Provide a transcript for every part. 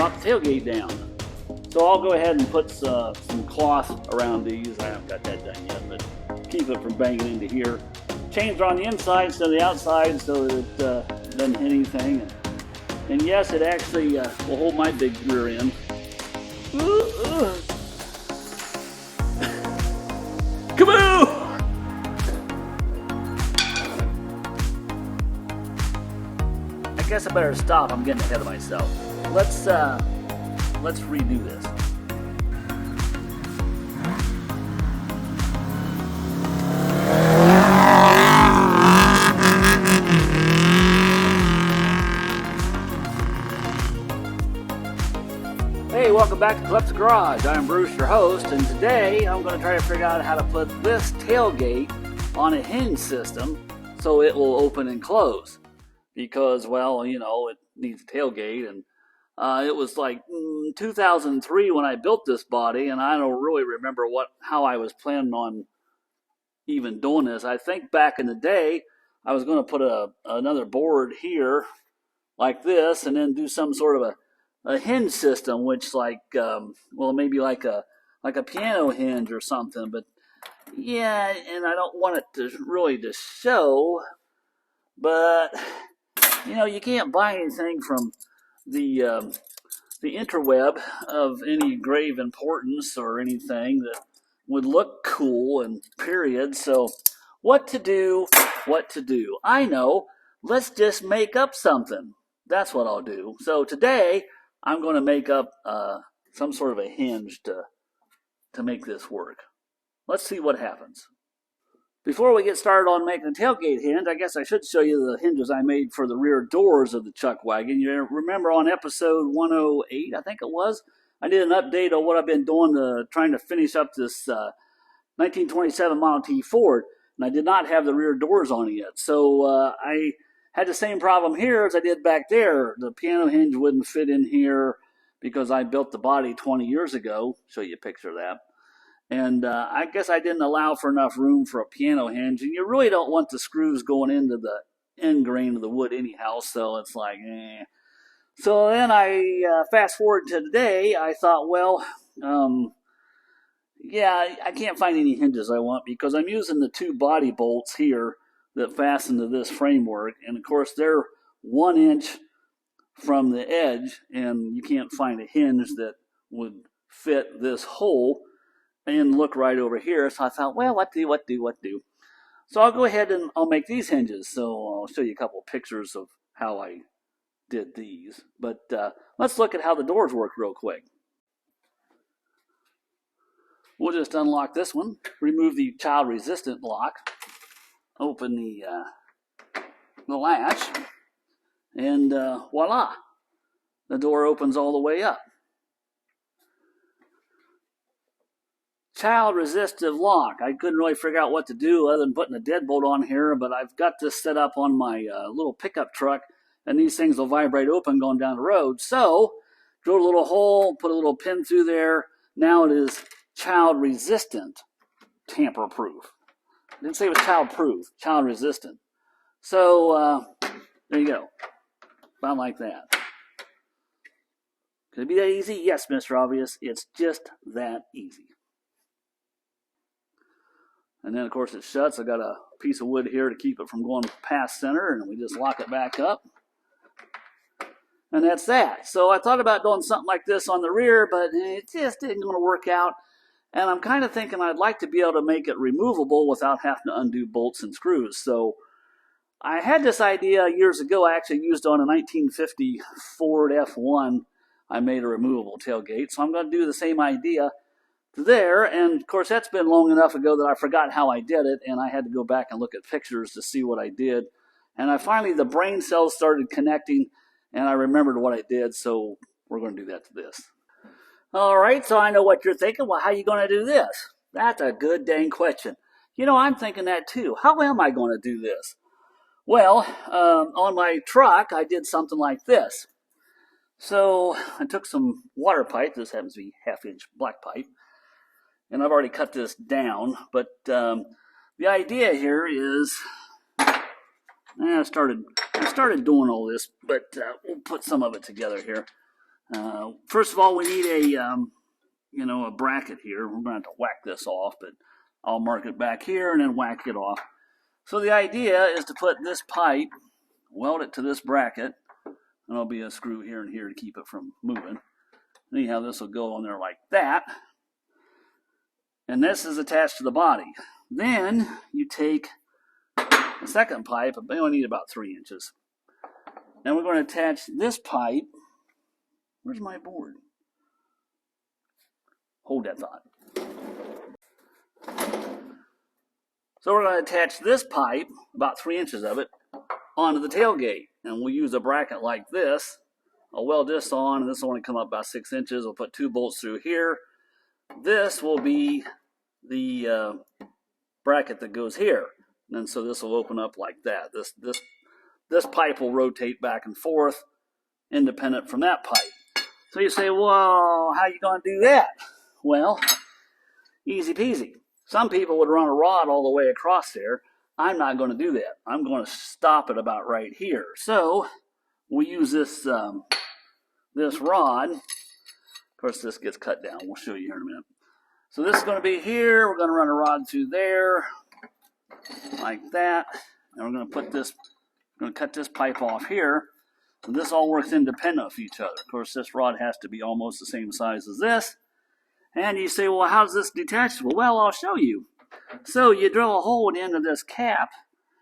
drop the tailgate down. So I'll go ahead and put some cloth around these. I haven't got that done yet, but keep it from banging into here. Chains are on the inside instead of the outside so that it doesn't hit anything. And yes, it actually will hold my big rear end. Kaboo! I guess I better stop. I'm getting ahead of myself. Let's redo this. Hey, welcome back to Klep's Garage. I'm Bruce, your host, and today I'm going to try to figure out how to put this tailgate on a hinge system so it will open and close. Because, well, you know, it needs a tailgate, and it was like 2003 when I built this body, and I don't really remember how I was planning on even doing this. I think back in the day, I was going to put another board here like this, and then do some sort of a hinge system, which maybe like a piano hinge or something. But yeah, and I don't want it to show, but you know, you can't buy anything from the interweb of any grave importance or anything that would look cool, and period. So what to do? I know. Let's just make up something. That's what I'll do. So today I'm going to make up some sort of a hinge to make this work. Let's see what happens. Before we get started on making a tailgate hinge, I guess I should show you the hinges I made for the rear doors of the Chuck Wagon. You remember on episode 108, I think it was, I did an update on what I've been doing trying to finish up this 1927 Model T Ford, and I did not have the rear doors on it yet. So I had the same problem here as I did back there. The piano hinge wouldn't fit in here because I built the body 20 years ago. Show you a picture of that. And I guess I didn't allow for enough room for a piano hinge. And you really don't want the screws going into the end grain of the wood anyhow. So it's like, eh. So then I fast forward to today. I thought, well, yeah, I can't find any hinges I want because I'm using the two body bolts here that fasten to this framework. And of course, they're 1 inch from the edge. And you can't find a hinge that would fit this hole and look right over here. So I thought, well, what do? So I'll go ahead and I'll make these hinges. So I'll show you a couple of pictures of how I did these. But let's look at how the doors work real quick. We'll just unlock this one, remove the child resistant lock, open the latch, and voila, the door opens all the way up. Child resistive lock. I couldn't really figure out what to do other than putting a deadbolt on here, but I've got this set up on my little pickup truck, and these things will vibrate open going down the road. So, drill a little hole, put a little pin through there. Now it is child resistant, tamper proof. I didn't say it was child proof, child resistant. So, there you go. About like that. Could it be that easy? Yes, Mr. Obvious. It's just that easy. And then, of course, it shuts. I got a piece of wood here to keep it from going past center, and we just lock it back up. And that's that. So I thought about doing something like this on the rear, but it just didn't going to work out. And I'm kind of thinking I'd like to be able to make it removable without having to undo bolts and screws. So I had this idea years ago. I actually used on a 1950 Ford F1. I made a removable tailgate. So I'm going to do the same idea there, and of course that's been long enough ago that I forgot how I did it, and I had to go back and look at pictures to see what I did. And the brain cells started connecting, and I remembered what I did, so we're going to do that to this. All right, so I know what you're thinking. Well, how are you going to do this? That's a good dang question. You know, I'm thinking that too. How am I going to do this? Well, on my truck, I did something like this. So I took some water pipe. This happens to be 1/2 inch black pipe. And I've already cut this down, but the idea here is, I started doing all this, but we'll put some of it together here. First of all, we need a bracket here. We're going to have to whack this off, but I'll mark it back here and then whack it off. So the idea is to put this pipe, weld it to this bracket, and there'll be a screw here and here to keep it from moving. Anyhow, this will go on there like that. And this is attached to the body. Then you take the second pipe, we only need about 3 inches. Now we're going to attach this pipe. Where's my board? Hold that thought. So we're going to attach this pipe, about 3 inches of it, onto the tailgate. And we'll use a bracket like this. I'll weld this on, and this will only come up about 6 inches. We'll put 2 bolts through here. This will be the bracket that goes here. And so this will open up like that. This pipe will rotate back and forth, independent from that pipe. So you say, well, how are you going to do that? Well, easy peasy. Some people would run a rod all the way across there. I'm not going to do that. I'm going to stop it about right here. So we use this this rod. Of course, this gets cut down. We'll show you here in a minute. So this is going to be here. We're going to run a rod through there, like that. And we're going to put this. We're going to cut this pipe off here. And this all works independent of each other. Of course, this rod has to be almost the same size as this. And you say, well, how's this detachable? Well, I'll show you. So you drill a hole at the end of this cap,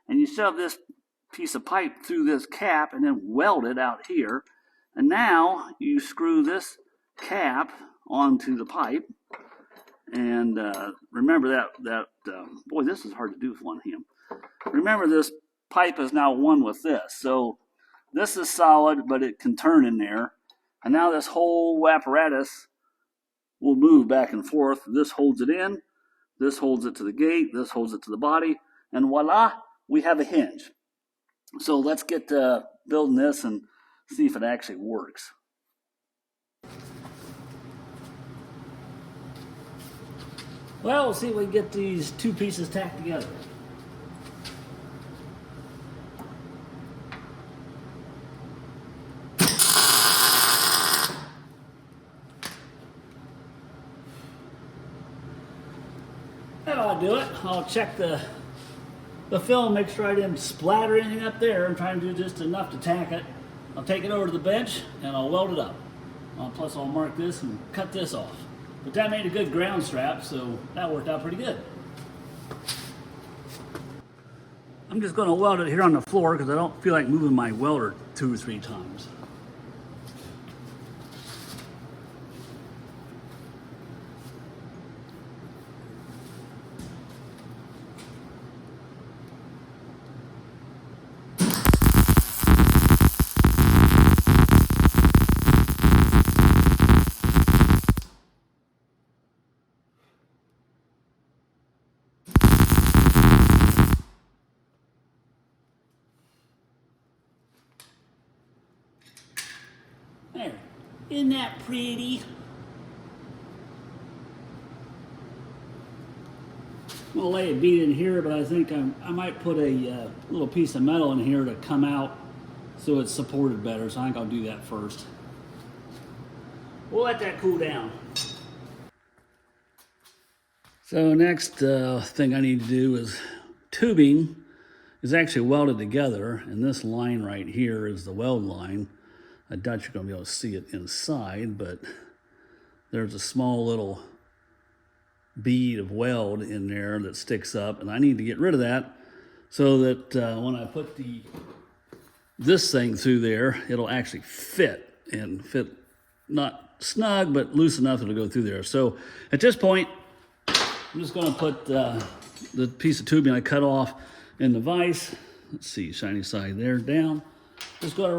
and you shove this piece of pipe through this cap, and then weld it out here. And now you screw this cap onto the pipe. And remember that boy, this is hard to do with one hand. Remember, this pipe is now one with this. So this is solid, but it can turn in there. And now this whole apparatus will move back and forth. This holds it in. This holds it to the gate. This holds it to the body. And voila, we have a hinge. So let's get building this and see if it actually works. Well, we'll see if we can get these 2 pieces tacked together. That'll do it. I'll check the film, make sure I didn't splatter anything up there. I'm trying to do just enough to tack it. I'll take it over to the bench and I'll weld it up. Plus I'll mark this and cut this off. But that made a good ground strap, so that worked out pretty good. I'm just going to weld it here on the floor because I don't feel like moving my welder 2 or 3 times. There. Isn't that pretty? I'm going to lay a bead in here, but I think I might put a little piece of metal in here to come out so it's supported better. So I think I'll do that first. We'll let that cool down. So next thing I need to do is tubing is actually welded together, and this line right here is the weld line. I doubt you're going to be able to see it inside, but there's a small little bead of weld in there that sticks up, and I need to get rid of that so that when I put this thing through there, it'll actually fit, and fit not snug, but loose enough it'll go through there. So at this point, I'm just going to put the piece of tubing I cut off in the vise. Let's see, shiny side there, down. Just going to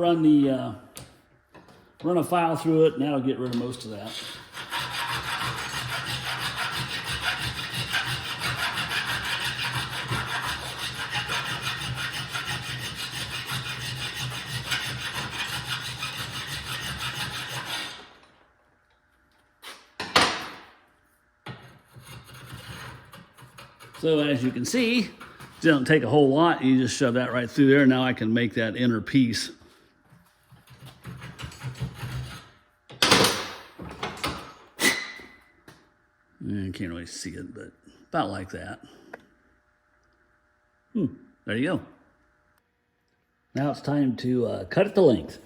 run a file through it, and that'll get rid of most of that. So as you can see, it doesn't take a whole lot. You just shove that right through there. Now I can make that inner piece. You can't really see it, but about like that. There you go. Now it's time to cut it to length.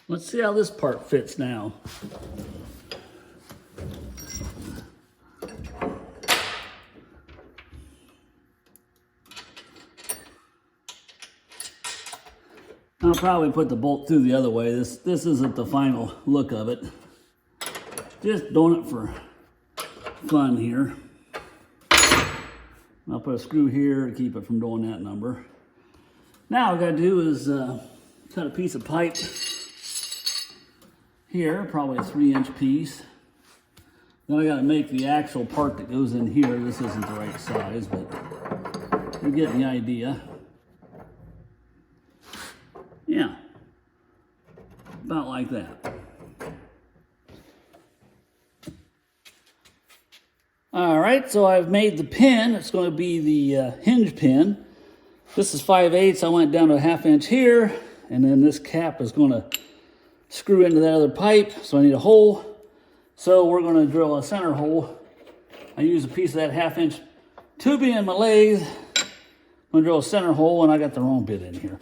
Let's see how this part fits now. I'll probably put the bolt through the other way. This isn't the final look of it. Just doing it for fun here. I'll put a screw here to keep it from doing that number. Now all I gotta do is cut a piece of pipe here, probably a 3-inch piece. Then I gotta make the actual part that goes in here. This isn't the right size, but you're getting the idea. Yeah, about like that. All right, so I've made the pin. It's going to be the hinge pin. This is 5/8. I went down to a 1/2 inch here, and then this cap is going to screw into that other pipe, so I need a hole. So we're going to drill a center hole. I use a piece of that 1/2 inch tubing in my lathe. I'm going to drill a center hole, and I got the wrong bit in here.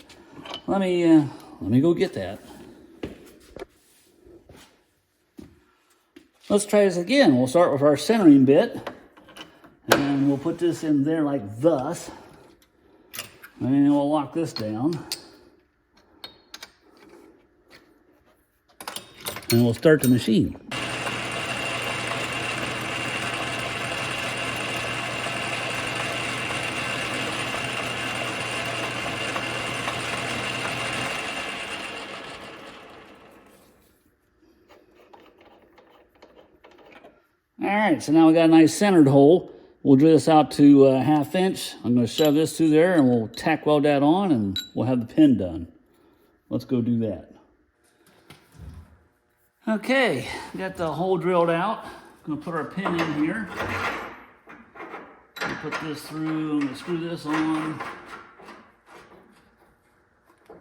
Let me go get that. Let's try this again. We'll start with our centering bit, and we'll put this in there like thus, and we'll lock this down, and we'll start the machine. All right, so now we got a nice centered hole. We'll drill this out to 1/2 inch. I'm going to shove this through there, and we'll tack weld that on, and we'll have the pin done. Let's go do that. Okay, got the hole drilled out. I'm going to put our pin in here. We'll put this through. I'm going to screw this on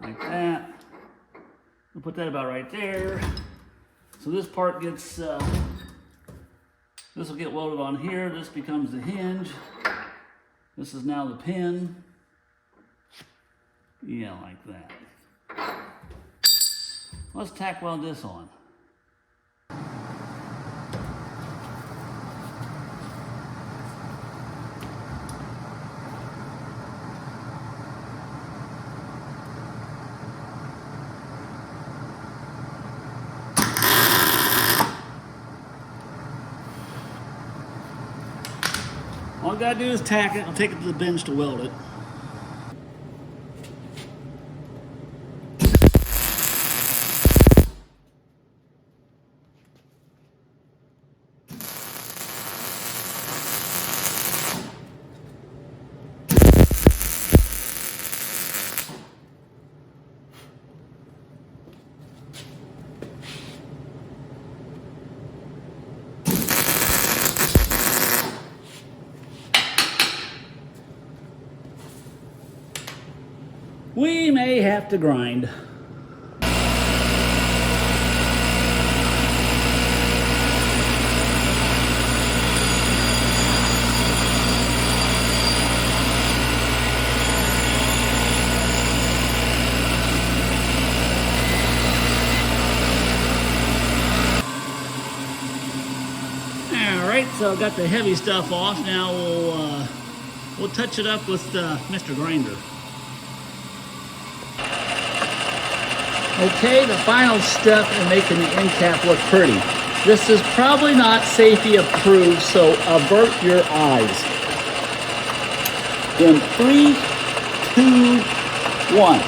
like that. We'll put that about right there. So this part gets... this will get welded on here. This becomes the hinge. This is now the pin. Yeah, like that. Let's tack weld this on. All I gotta do is tack it. I'll take it to the bench to weld it. We may have to grind. Alright, so I got the heavy stuff off. Now we'll touch it up with Mr. Grinder. Okay, the final step in making the end cap look pretty. This is probably not safety approved, so avert your eyes. In 3, 2, 1.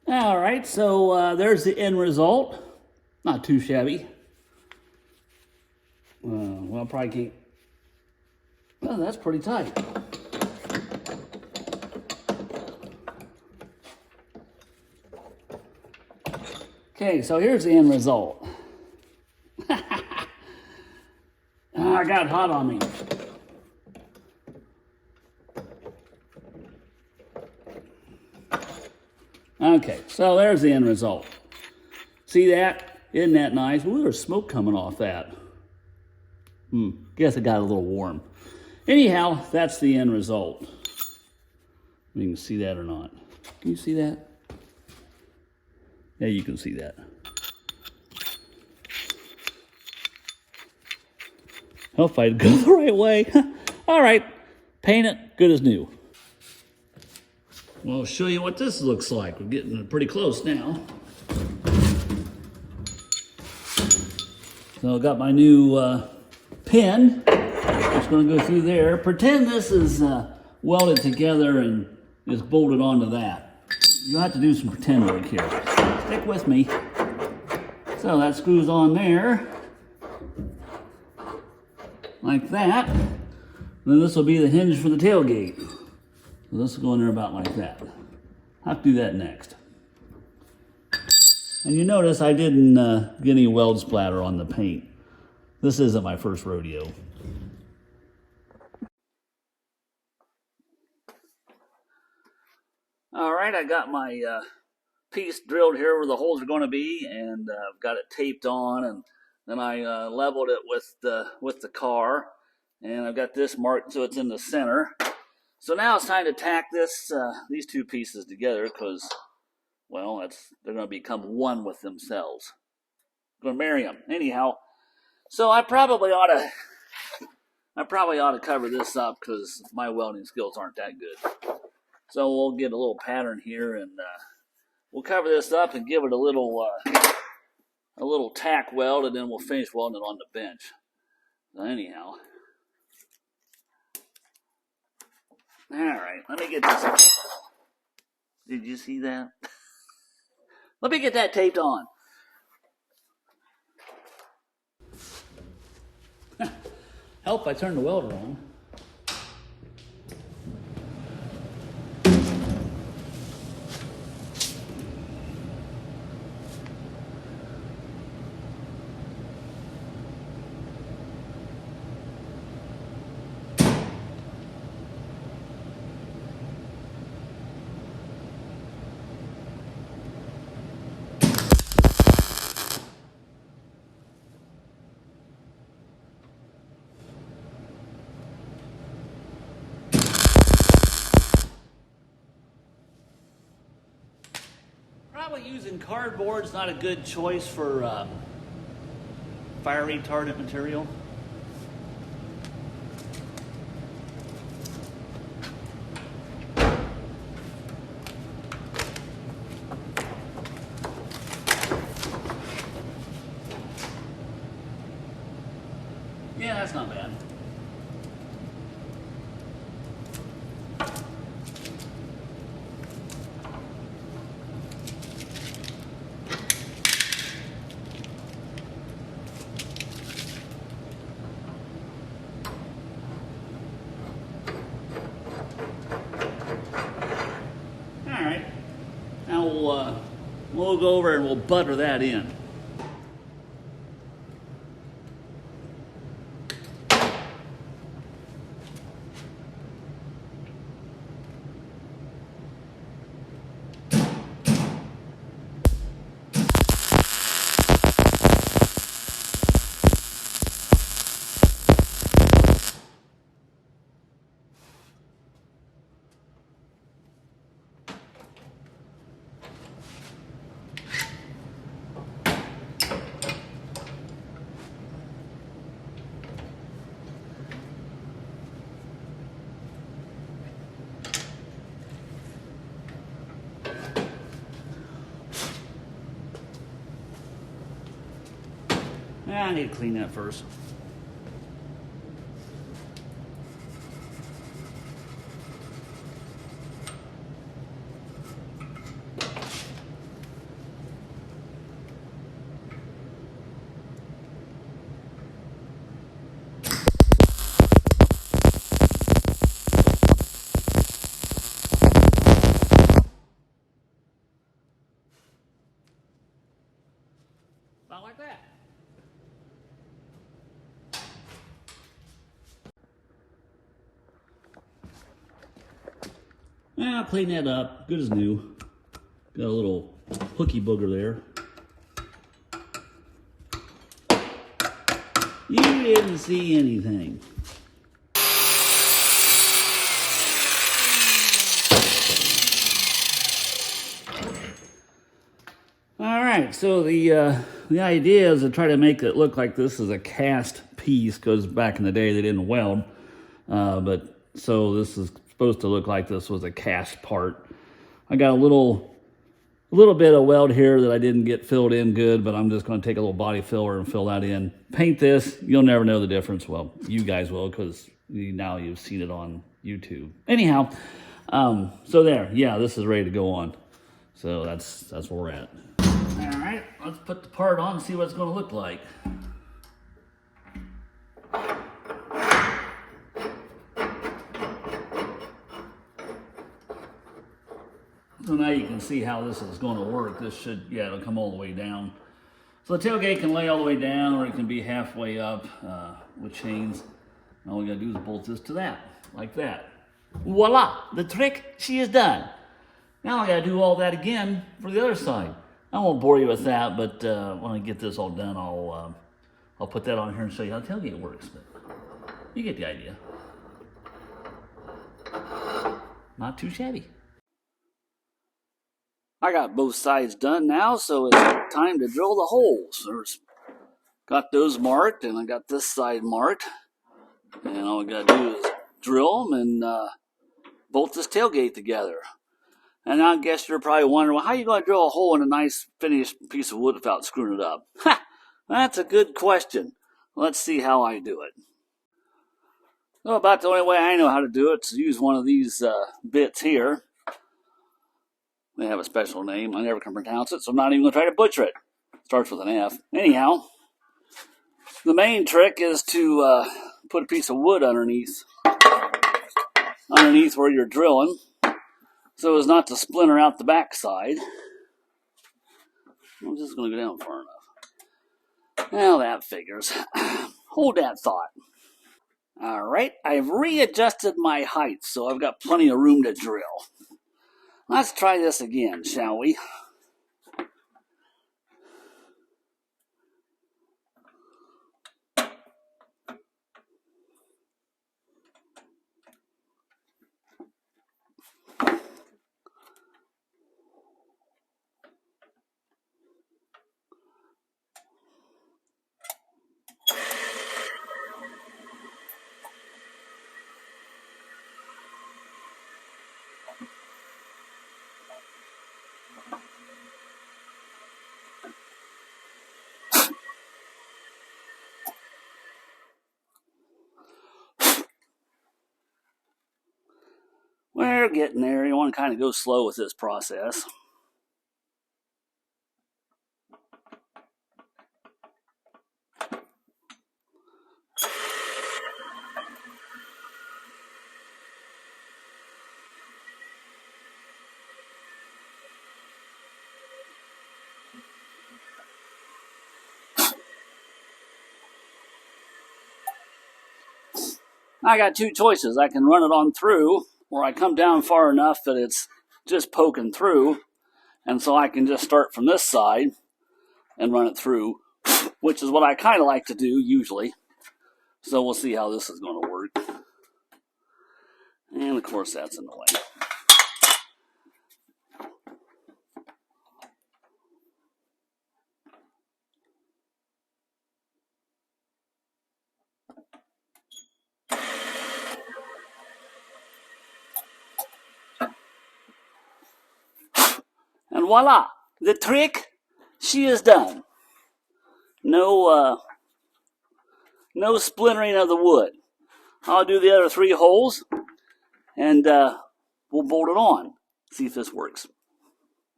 All right, so there's the end result. Not too shabby. Well, probably can't. Oh, that's pretty tight. Okay, so here's the end result. I got hot on me. Okay, so there's the end result. See that? Isn't that nice? Ooh, there's smoke coming off that. Guess it got a little warm. Anyhow, that's the end result. You can see that or not. Can you see that? Yeah, you can see that. Hope I go the right way. All right, paint it, good as new. Well, I'll show you what this looks like. We're getting pretty close now. So I got my new pin. Just going to go through there. Pretend this is welded together and is bolted onto that. You'll have to do some pretend work here. Stick with me. So that screws on there. Like that. Then this will be the hinge for the tailgate. So this will go in there about like that. I'll have to do that next. And you notice I didn't get any weld splatter on the paint. This isn't my first rodeo. All right, I got my piece drilled here where the holes are going to be, and I've got it taped on, and then I leveled it with the car, and I've got this marked so it's in the center. So now it's time to tack these two pieces together because, well, they're going to become one with themselves. I'm going to marry them anyhow. So I probably ought to cover this up because my welding skills aren't that good. So we'll get a little pattern here, and we'll cover this up and give it a little tack weld, and then we'll finish welding it on the bench. So anyhow, all right, let me get this. Did you see that? Let me get that taped on. Help! I turned the welder on. Probably using cardboard is not a good choice for fire retardant material. Yeah, that's not bad. We'll go over and we'll butter that in. I need to clean that first. like that. Yeah, clean that up. Good as new. Got a little hooky booger there. You didn't see anything. All right, so the idea is to try to make it look like this is a cast piece, because back in the day they didn't weld. But so this is supposed to look like this was a cast part. I got a little bit of weld here that I didn't get filled in good, but I'm just going to take a little body filler and fill that in. Paint this. You'll never know the difference. Well, you guys will, because now you've seen it on YouTube. Anyhow, so there. Yeah, this is ready to go on. So that's where we're at. All right, let's put the part on and see what it's going to look like. So now you can see how this is going to work. This should, yeah, it'll come all the way down. So the tailgate can lay all the way down, or it can be halfway up with chains. All we gotta do is bolt this to that, like that. Voila, the trick, she is done. Now I gotta do all that again for the other side. I won't bore you with that, but when I get this all done, I'll put that on here and show you how the tailgate works. But you get the idea. Not too shabby. I got both sides done now, so it's time to drill the holes. Got those marked, and I got this side marked. And all we gotta do is drill them and bolt this tailgate together. And I guess you're probably wondering, well, how are you going to drill a hole in a nice finished piece of wood without screwing it up? Ha! That's a good question. Let's see how I do it. Well, about the only way I know how to do it is to use one of these bits here. They have a special name. I never can pronounce it, so I'm not even going to try to butcher it. Starts with an F. Anyhow, the main trick is to put a piece of wood underneath where you're drilling, so as not to splinter out the backside. I'm just going to go down far enough. Well, that figures. Hold that thought. All right, I've readjusted my height, so I've got plenty of room to drill. Let's try this again, shall we? We're getting there. You want to kind of go slow with this process. I got two choices. I can run it on through, or I come down far enough that it's just poking through, and so I can just start from this side and run it through, which is what I kind of like to do usually. So we'll see how this is going to work. And of course that's in the way. And voila, the trick, she is done. No splintering of the wood. I'll do the other 3 holes, and we'll bolt it on. See if this works.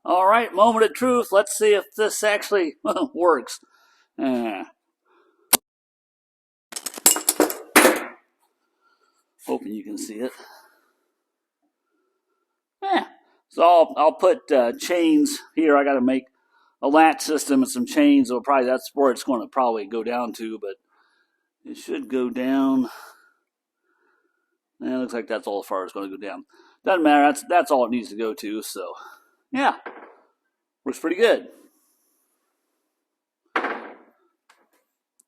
All right, moment of truth. Let's see if this actually works. Hoping you can see it. So I'll put chains here. I got to make a latch system and some chains, so probably that's where it's going to probably go down to, but it should go down. And it looks like that's all as far as it's going to go down. Doesn't matter, that's all it needs to go to, so yeah, works pretty good.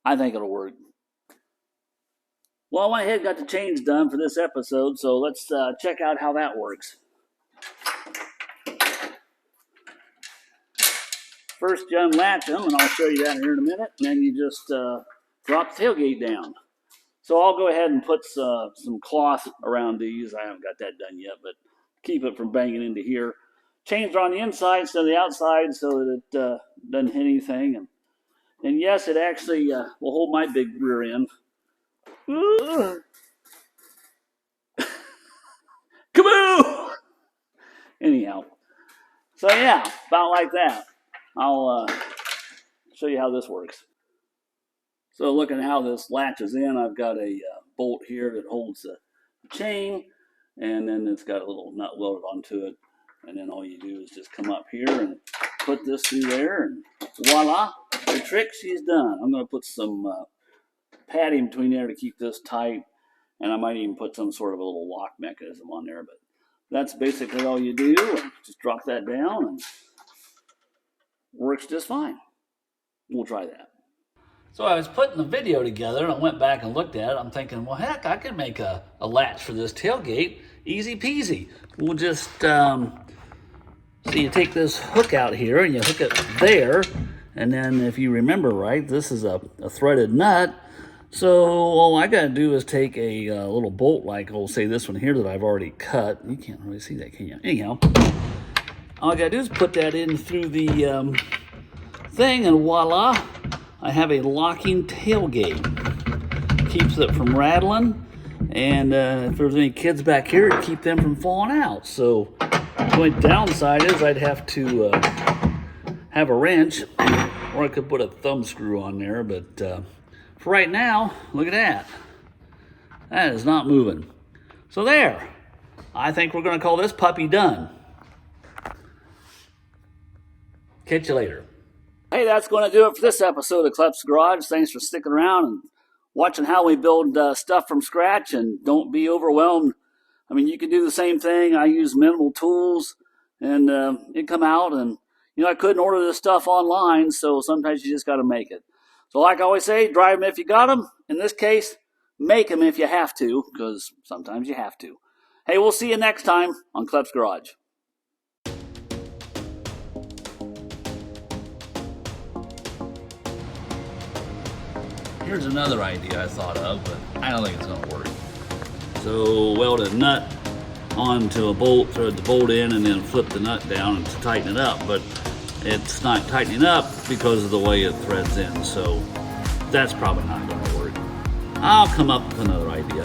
I think it'll work. Well, I went ahead and got the chains done for this episode, so let's check out how that works. First, you unlatch them, and I'll show you that here in a minute, and then you just drop the tailgate down. So I'll go ahead and put some cloth around these. I haven't got that done yet, but keep it from banging into here. Chains are on the inside instead of the outside so that it doesn't hit anything. And yes, it actually will hold my big rear end. Kaboo! Anyhow, so yeah, about like that. I'll show you how this works. So looking at how this latches in, I've got a bolt here that holds the chain, and then it's got a little nut welded onto it. And then all you do is just come up here and put this through there, and voila, the trick, she's done. I'm going to put some padding between there to keep this tight, and I might even put some sort of a little lock mechanism on there, but that's basically all you do. Just drop that down and works just fine. We'll try that. So I was putting the video together and I went back and looked at it. I'm thinking, well, heck, I could make a latch for this tailgate. Easy peasy. We'll just, so you take this hook out here and you hook it there. And then if you remember right, this is a threaded nut. So all I got to do is take a little bolt like, oh, say this one here that I've already cut. You can't really see that, can you? Anyhow, all I got to do is put that in through the thing, and voila, I have a locking tailgate. Keeps it from rattling, and if there's any kids back here, it'd keep them from falling out. So the only downside is I'd have to have a wrench, or I could put a thumb screw on there, but for right now, look at that. That is not moving. So there. I think we're going to call this puppy done. Catch you later. Hey, that's going to do it for this episode of Klepp's Garage. Thanks for sticking around and watching how we build stuff from scratch, and don't be overwhelmed. I mean, you can do the same thing. I use minimal tools, and it come out, and I couldn't order this stuff online, so sometimes you just got to make it. So like I always say, drive them if you got them. In this case, make them if you have to, because sometimes you have to. Hey, we'll see you next time on Klepp's Garage. Here's another idea I thought of, but I don't think it's going to work. So weld a nut onto a bolt, thread the bolt in, and then flip the nut down to tighten it up. But it's not tightening up because of the way it threads in, so that's probably not going to work. I'll come up with another idea.